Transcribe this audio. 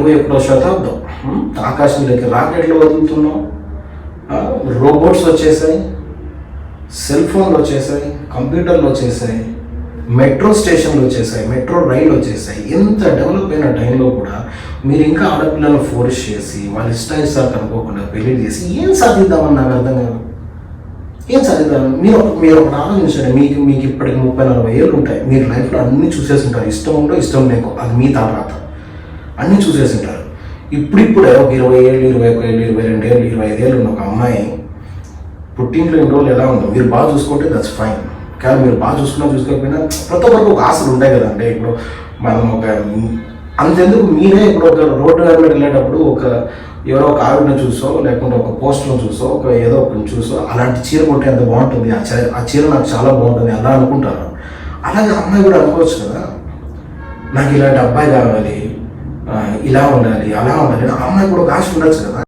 21వ శతాబ్దం. ఆకాశంలోకి రాకెట్లు వదులుతున్నాం, రోబోట్స్ వచ్చేసాయి, సెల్ ఫోన్లు వచ్చేసాయి, కంప్యూటర్లు వచ్చేసాయి, మెట్రో స్టేషన్లు వచ్చేసాయి, మెట్రో రైలు వచ్చేసాయి. ఎంత డెవలప్ అయిన టైంలో కూడా మీరు ఇంకా ఆడపిల్లలను ఫోర్స్ చేసి వాళ్ళ ఇష్టాయిష్టాలు కనుక్కోకుండా పెళ్లి చేసి ఏం సాధిద్దామని నాకు అర్థం కాదు. ఏం సాధిద్దాం? మీరు ఒకటి ఆలోచించండి. మీకు ఇప్పటికి 30-40 ఏళ్ళు ఉంటాయి. మీరు లైఫ్లో అన్నీ చూసేసి ఉంటారు. ఇష్టం ఉండో ఇష్టం లేకో అది మీ తర్వాత అన్నీ చూసేసి ఉంటారు. ఇప్పుడిప్పుడే ఒక 20 ఏళ్ళు, 21 ఏళ్ళు, 22 ఏళ్ళు, 25 ఏళ్ళు ఉన్న ఒక అమ్మాయి పుట్టింట్లో ఇన్ని రోజులు ఎలా ఉందో మీరు బాగా చూసుకుంటే దట్స్ ఫైన్. కానీ మీరు బాగా చూసుకోకపోయినా ప్రతి ఒక్కరికి ఒక ఆశలు ఉంటాయి కదండి. ఇప్పుడు మనం ఒక అంతెందుకు మీరే ఇప్పుడు ఒక రోడ్డు మీద వెళ్ళేటప్పుడు ఎవరో ఒక ఆవిడని చూసో లేకుంటే ఒక పోస్టర్ను చూసో ఏదో ఒకటి చూసో అలాంటి చీర కొంటే ఎంత బాగుంటుంది, ఆ చీర నాకు చాలా బాగుంటుంది అలా అనుకుంటారు. అలాగే అమ్మాయి కూడా అనుకోవచ్చు కదా, నాకు ఇలాంటి అబ్బాయి కావాలి, ఇలా ఉండాలి, అలా ఉండాలి. ఆ అమ్మాయి కూడా ఒక ఆశ ఉండొచ్చు కదా.